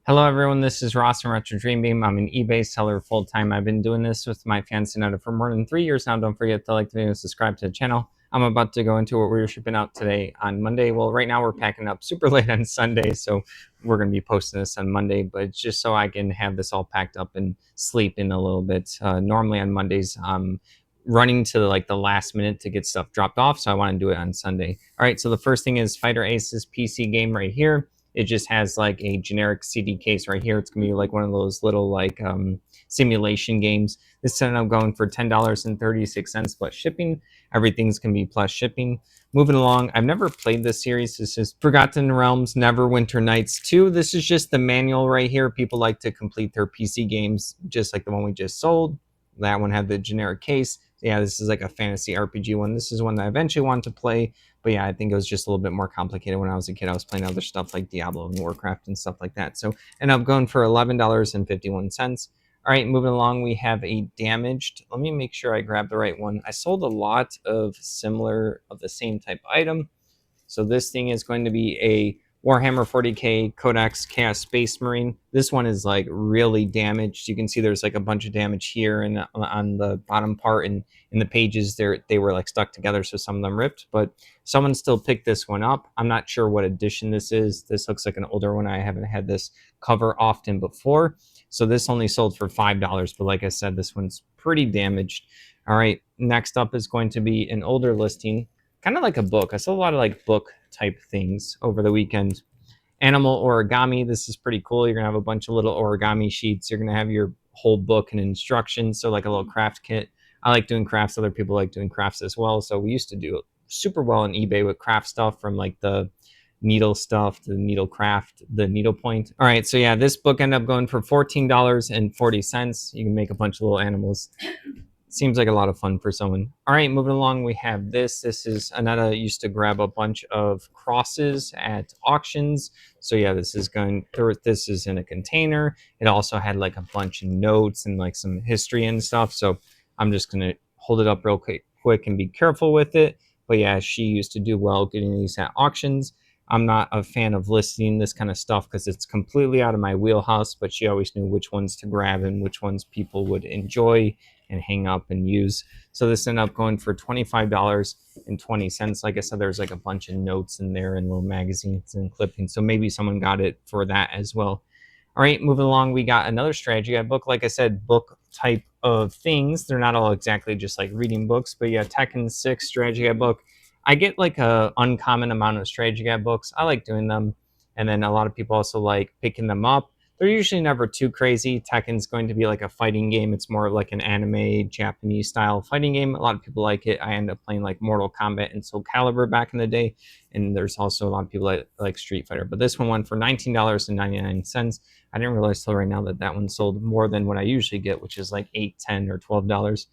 Hello everyone, this is Ross from Retro Dream Beam. I'm an eBay seller full-time. I've been doing this with my fancy Netta for more than 3 years now. Don't forget to like the video and subscribe to the channel. I'm about to go into what we're shipping out today on Monday. Well, right now we're packing up super late on Sunday, so we're going to be posting this on Monday, but it's just so I can have this all packed up and sleep in a little bit. Normally on Mondays, I'm running to like the last minute to get stuff dropped off, so I want to do it on Sunday. All right, so the first thing is Fighter Aces PC game right here. It just has like a generic CD case right here. It's gonna be like one of those little like simulation games. This ended up going for $10.36 plus shipping. Everything's gonna be plus shipping. Moving along, I've never played this series. This is Forgotten Realms Neverwinter Nights 2. This is just the manual right here. People like to complete their PC games just like the one we just sold. That one had the generic case. Yeah, this is like a fantasy RPG one. This is one that I eventually wanted to play. But yeah, I think it was just a little bit more complicated when I was a kid. I was playing other stuff like Diablo and Warcraft and stuff like that. So ended up going for $11.51. All right, moving along, we have a damaged. Let me make sure I grab the right one. I sold a lot of similar of the same type item. So this thing is going to be a Warhammer 40k Codex Chaos Space Marine. This one is like really damaged. You can see there's like a bunch of damage here and on the bottom part, and in the pages they were like stuck together, so some of them ripped, but someone still picked this one up. I'm not sure what edition this is. This looks like an older one. I haven't had this cover often before. So this only sold for $5, but like I said, this one's pretty damaged. All right, next up is going to be an older listing, kind of like a book. I saw a lot of like book type things over the weekend. Animal origami. This is pretty cool. You're gonna have a bunch of little origami sheets. You're gonna have your whole book and instructions. So like a little craft kit. I like doing crafts. Other people like doing crafts as well. So we used to do super well on eBay with craft stuff, from like the needle stuff to the needle craft, the needlepoint. All right, so yeah, this book ended up going for $14.40. You can make a bunch of little animals. Seems like a lot of fun for someone. All right, moving along, we have this. This is Anetta used to grab a bunch of crosses at auctions. So yeah, this is this is in a container. It also had like a bunch of notes and like some history and stuff. So I'm just gonna hold it up real quick and be careful with it. But yeah, she used to do well getting these at auctions. I'm not a fan of listing this kind of stuff because it's completely out of my wheelhouse, but she always knew which ones to grab and which ones people would enjoy and hang up and use. So this ended up going for $25.20. Like I said, there's like a bunch of notes in there and little magazines and clippings. So maybe someone got it for that as well. All right, moving along, we got another strategy guide book. Like I said, book type of things. They're not all exactly just like reading books, but yeah, Tekken 6 strategy guide book. I get like a uncommon amount of strategy guide books. I like doing them. And then a lot of people also like picking them up. They're usually never too crazy. Tekken's going to be like a fighting game. It's more like an anime Japanese style fighting game. A lot of people like it. I end up playing like Mortal Kombat and Soul Calibur back in the day. And there's also a lot of people that like Street Fighter. But this one went for $19.99. I didn't realize till right now that that one sold more than what I usually get, which is like $8, $10, or $12.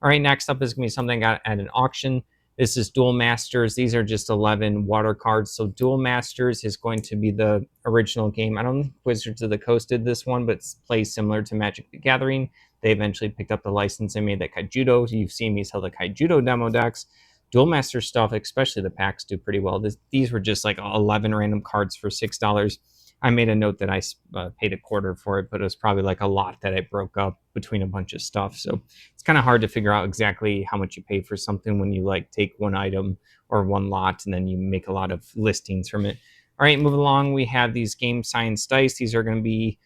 All right, next up is going to be something I got at an auction. This is Duel Masters. These are just 11 water cards. So Duel Masters is going to be the original game. I don't think Wizards of the Coast did this one, but it plays similar to Magic the Gathering. They eventually picked up the license and made that Kaijudo. You've seen me sell the Kaijudo demo decks. Duel Master stuff, especially the packs, do pretty well. These were just like 11 random cards for $6. I made a note that I paid a quarter for it, but it was probably like a lot that I broke up between a bunch of stuff. So it's kind of hard to figure out exactly how much you pay for something when you like take one item or one lot and then you make a lot of listings from it. All right, moving along, we have these Game Science dice. These are going to be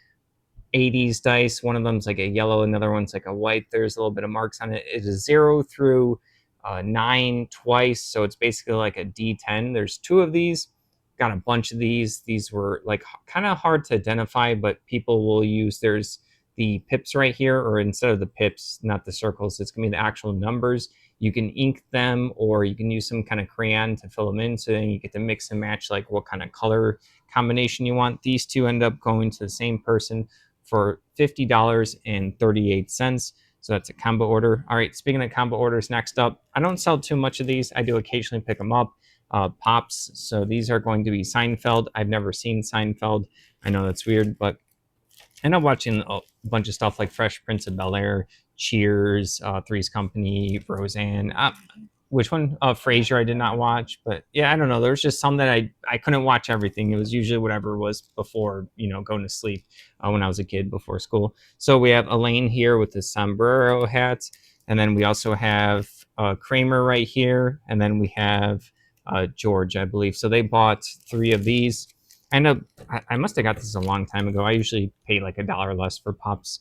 80s dice. One of them's like a yellow, another one's like a white. There's a little bit of marks on it. It is 0 through 9 twice, so it's basically like a D10. There's 2 of these. Got a bunch of these. These were like kind of hard to identify, but people will use, there's the pips right here, or instead of the pips, not the circles, it's gonna be the actual numbers. You can ink them, or you can use some kind of crayon to fill them in, so then you get to mix and match like what kind of color combination you want. These two end up going to the same person for $50.38. So that's a combo order. All right, speaking of combo orders, next up, I don't sell too much of these. I do occasionally pick them up. Pops. So these are going to be Seinfeld. I've never seen Seinfeld. I know that's weird, but I end up watching a bunch of stuff like Fresh Prince of Bel-Air, Cheers, Three's Company, Roseanne. Which one? Frasier I did not watch, but yeah, I don't know. There was just some that I couldn't watch everything. It was usually whatever was before, going to sleep, when I was a kid before school. So we have Elaine here with the sombrero hat, and then we also have Kramer right here, and then we have George, I believe. So they bought three of these. I must have got this a long time ago. I usually pay like $1 less for pops.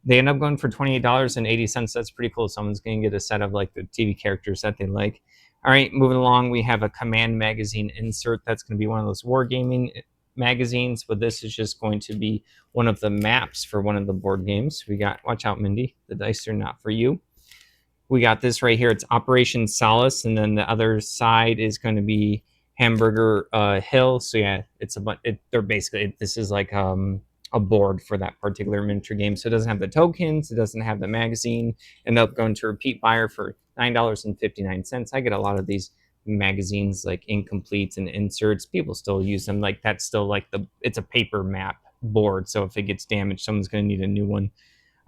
They end up going for $28.80. That's pretty cool. Someone's going to get a set of like the TV characters that they like. All right, moving along, we have a Command magazine insert. That's going to be one of those wargaming magazines, but this is just going to be one of the maps for one of the board games. We got, watch out, Mindy, the dice are not for you. We got this right here. It's Operation Solace, and then the other side is going to be Hamburger Hill. So yeah, they're basically, this is like a board for that particular miniature game. So it doesn't have the tokens, it doesn't have the magazine. End up going to repeat buyer for $9.59. I get a lot of these magazines like incompletes and inserts. People still use them. Like that's still like it's a paper map board. So if it gets damaged, someone's going to need a new one.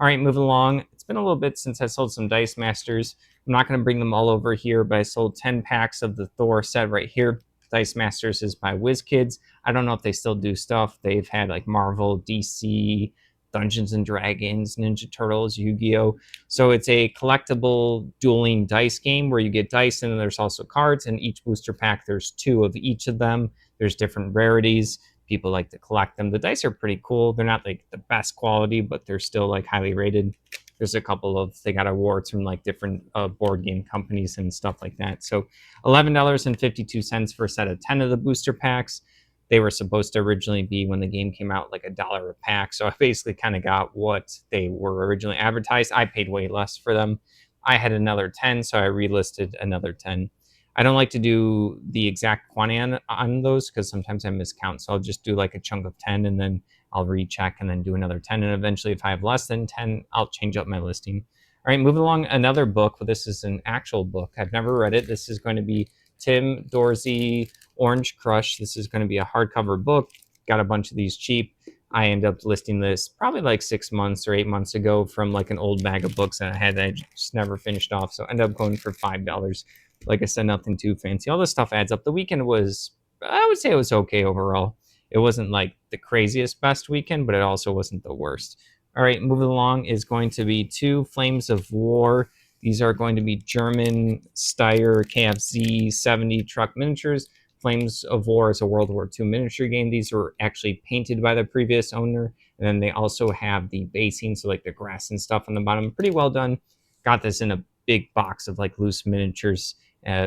All right, moving along. It's been a little bit since I sold some Dice Masters. I'm not going to bring them all over here, but I sold 10 packs of the Thor set right here. Dice Masters is by WizKids. I don't know if they still do stuff. They've had like Marvel, DC, Dungeons and Dragons, Ninja Turtles, Yu-Gi-Oh! So it's a collectible dueling dice game where you get dice and then there's also cards. And each booster pack, there's 2 of each of them. There's different rarities. People like to collect them. The dice are pretty cool. They're not like the best quality, but they're still like highly rated. There's a couple of, they got awards from like different board game companies and stuff like that. So $11.52 for a set of 10 of the booster packs. They were supposed to originally be, when the game came out, like $1 a pack. So I basically kind of got what they were originally advertised. I paid way less for them. I had another 10, so I relisted another 10. I don't like to do the exact quantity on those because sometimes I miscount. So I'll just do like a chunk of 10 and then I'll recheck and then do another 10. And eventually, if I have less than 10, I'll change up my listing. All right, moving along, another book. This is an actual book. I've never read it. This is going to be Tim Dorsey Orange Crush. This is going to be a hardcover book. Got a bunch of these cheap. I end up listing this probably like 6 months or 8 months ago from like an old bag of books that I had that I just never finished off. So I end up going for $5. Like I said, nothing too fancy. All this stuff adds up. The weekend was, I would say it was okay overall. It wasn't like the craziest best weekend, but it also wasn't the worst. All right, moving along is going to be 2 Flames of War. These are going to be German Steyr KFZ 70 truck miniatures. Flames of War is a World War II miniature game. These were actually painted by the previous owner. And then they also have the basing, so like the grass and stuff on the bottom. Pretty well done. Got this in a big box of like loose miniatures.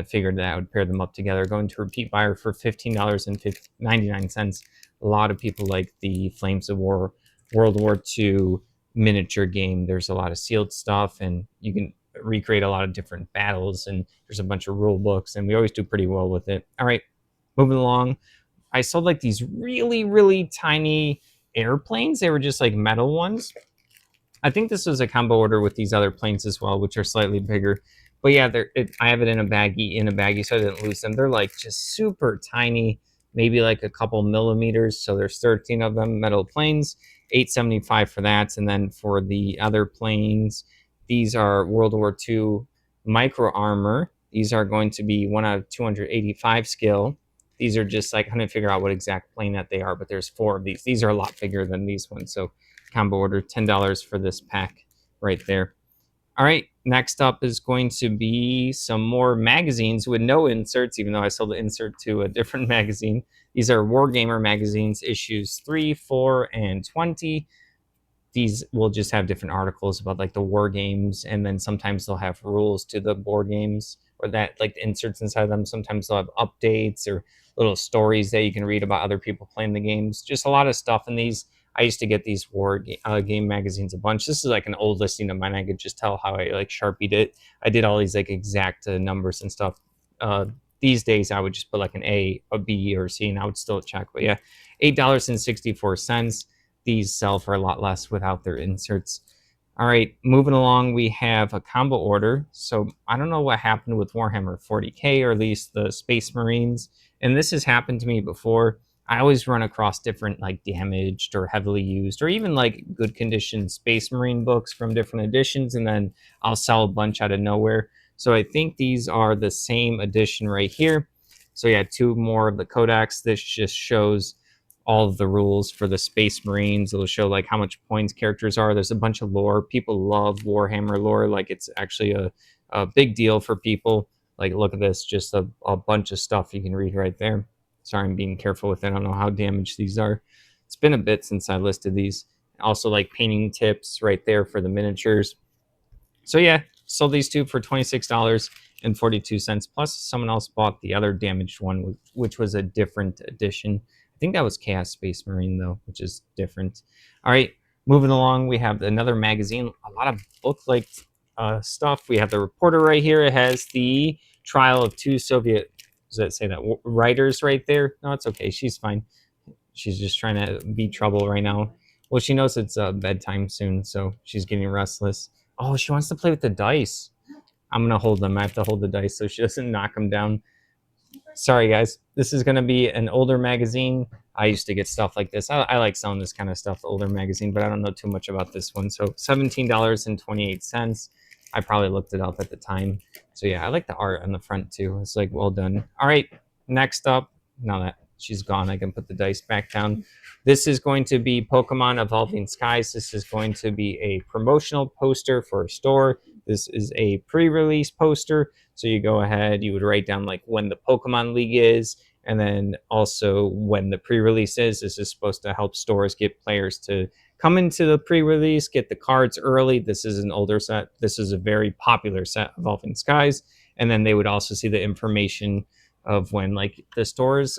Figured that I would pair them up together. Going to repeat buyer for $15.99. A lot of people like the Flames of War World War II miniature game. There's a lot of sealed stuff, and you can recreate a lot of different battles, and there's a bunch of rule books, and we always do pretty well with it. All right, moving along. I sold like these really, really tiny airplanes. They were just like metal ones. I think this was a combo order with these other planes as well, which are slightly bigger. But yeah, I have it in a baggie, so I didn't lose them. They're like just super tiny, maybe like a couple millimeters. So there's 13 of them, metal planes, $8.75 for that. And then for the other planes, these are World War II micro armor. These are going to be 1 out of 285 scale. These are just like, I'm going to figure out what exact plane that they are, but there's 4 of these. These are a lot bigger than these ones. So combo order, $10 for this pack right there. All right, next up is going to be some more magazines with no inserts, even though I sold the insert to a different magazine. These are Wargamer magazines, issues 3, 4, and 20. These will just have different articles about like the war games, and then sometimes they'll have rules to the board games, or that like the inserts inside them. Sometimes they'll have updates or little stories that you can read about other people playing the games. Just a lot of stuff in these. I used to get these game magazines a bunch. This is like an old listing of mine. I could just tell how I like sharpied it. I did all these like exact numbers and stuff. These days I would just put like an A, a B, or C, and I would still check. But yeah, $8.64. These sell for a lot less without their inserts. All right, moving along, we have a combo order. So I don't know what happened with Warhammer 40K, or at least the Space Marines. And this has happened to me before. I always run across different like damaged or heavily used or even like good condition Space Marine books from different editions, and then I'll sell a bunch out of nowhere. So I think these are the same edition right here. So yeah, 2 more of the codex. This just shows all of the rules for the Space Marines. It'll show like how much points characters are. There's a bunch of lore. People love Warhammer lore. Like it's actually a big deal for people. Like look at this, just a bunch of stuff you can read right there. Sorry, I'm being careful with it. I don't know how damaged these are. It's been a bit since I listed these. Also like painting tips right there for the miniatures. So yeah, sold these two for $26.42. Plus, someone else bought the other damaged one, which was a different edition. I think that was Chaos Space Marine though, which is different. All right, moving along, we have another magazine. A lot of book-like stuff. We have the reporter right here. It has the trial of 2 Soviet. Does that say that writers right there? No, it's okay. She's fine. She's just trying to be trouble right now. Well, she knows it's bedtime soon, so she's getting restless. Oh, she wants to play with the dice. I'm gonna hold them. I have to hold the dice so she doesn't knock them down. Sorry, guys. This is gonna be an older magazine. I used to get stuff like this. I like selling this kind of stuff, older magazine, but I don't know too much about this one. So $17.28. I probably looked it up at the time. So yeah, I like the art on the front too. It's like well done. All right, next up. Now that she's gone, I can put the dice back down. This is going to be Pokemon Evolving Skies. This is going to be a promotional poster for a store. This is a pre-release poster. So you go ahead, you would write down like when the Pokemon League is, and then also when the pre-release is. This is supposed to help stores get players to come into the pre-release, get the cards early. This is an older set. This is a very popular set, Evolving Skies. And then they would also see the information of when like the stores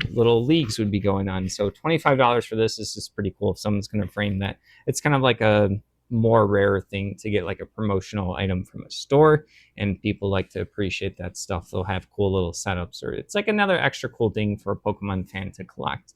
little leagues would be going on. So $25 for this is just pretty cool if someone's going to frame that. It's kind of like a more rare thing to get like a promotional item from a store, and people like to appreciate that stuff. They'll have cool little setups, or it's like another extra cool thing for a Pokemon fan to collect.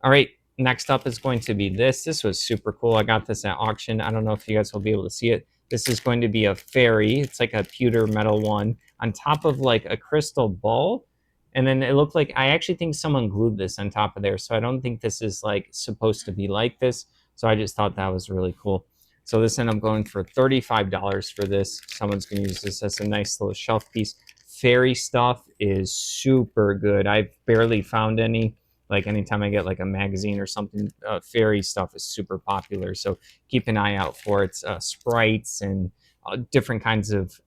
All right, next up is going to be this. This was super cool. I got this at auction. I don't know if you guys will be able to see it. This is going to be a fairy. It's like a pewter metal one on top of like a crystal ball. And then it looked like, I actually think someone glued this on top of there. So I don't think this is like supposed to be like this. So I just thought that was really cool. So this ended up going for $35 for this. Someone's going to use this as a nice little shelf piece. Fairy stuff is super good. I've barely found any. Like anytime I get like a magazine or something, fairy stuff is super popular. So keep an eye out for it. Sprites and different kinds of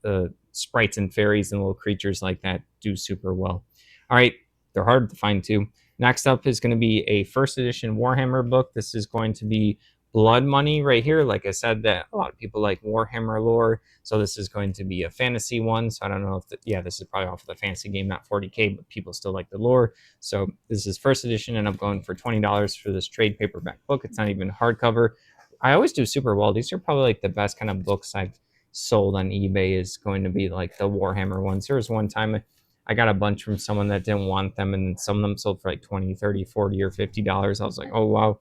sprites and fairies and little creatures like that do super well. All right, they're hard to find too. Next up is going to be a first edition Warhammer book. This is going to be Blood Money right here. Like I said, that a lot of people like Warhammer lore, so this is going to be a fantasy one. So I don't know if yeah, this is probably off of the fantasy game, not 40K, but people still like the lore. So this is first edition, and I'm going for $20 for this trade paperback book. It's not even hardcover. I always do super well. These are probably like the best kind of books I've sold on eBay, is going to be like the Warhammer ones. There was one time I got a bunch from someone that didn't want them, and some of them sold for like 20, 30, 40, or $50. I was like, oh wow.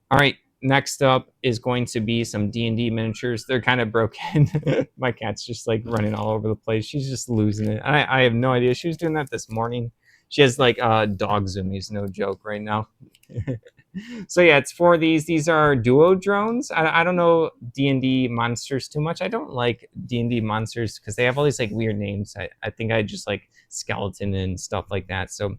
All right, next up is going to be some D&D miniatures. They're kind of broken. My cat's just like running all over the place. She's just losing it. I have no idea. She was doing that this morning. She has like dog zoomies, no joke, right now. So yeah, it's for these. These are duo drones. I don't know D&D monsters too much. I don't like D&D monsters because they have all these like weird names. I think I just like skeleton and stuff like that. So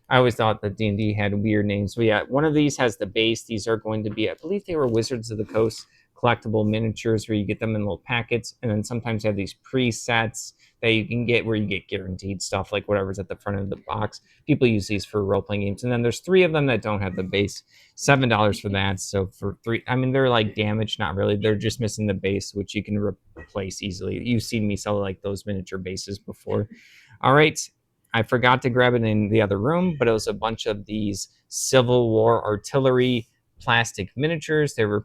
I always thought that D&D had weird names. But yeah, one of these has the base. These are going to be, I believe they were Wizards of the Coast collectible miniatures where you get them in little packets. And then sometimes you have these presets that you can get where you get guaranteed stuff, like whatever's at the front of the box. People use these for role-playing games. And then there's 3 of them that don't have the base. $7 for that. So for 3, I mean, they're like damaged. Not really. They're just missing the base, which you can replace easily. You've seen me sell like those miniature bases before. All right. I forgot to grab it in the other room, but it was a bunch of these Civil War artillery plastic miniatures. They were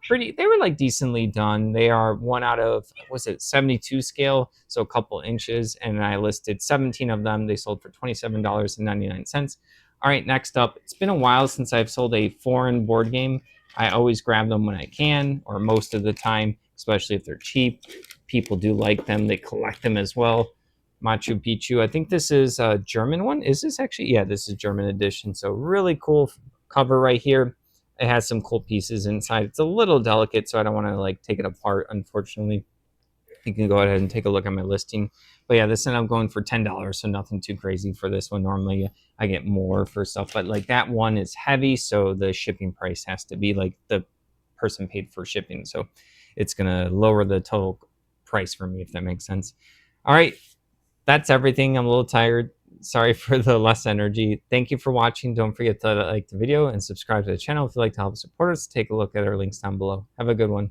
like decently done. They are 1 out of, was it 72 scale? So a couple inches. And I listed 17 of them. They sold for $27.99. All right, next up, it's been a while since I've sold a foreign board game. I always grab them when I can, or most of the time, especially if they're cheap. People do like them. They collect them as well. Machu Picchu. I think this is a German one. Is this actually? Yeah, this is German edition. So really cool cover right here. It has some cool pieces inside. It's a little delicate, so I don't want to like take it apart, unfortunately. You can go ahead and take a look at my listing. But yeah, this ended up going for $10, so nothing too crazy for this one. Normally I get more for stuff, but like that one is heavy, so the shipping price has to be like the person paid for shipping, so it's gonna lower the total price for me, if that makes sense. All right, that's everything. I'm a little tired. Sorry for the less energy. Thank you for watching. Don't forget to like the video and subscribe to the channel if you'd like to help support us. Take a look at our links down below. Have a good one.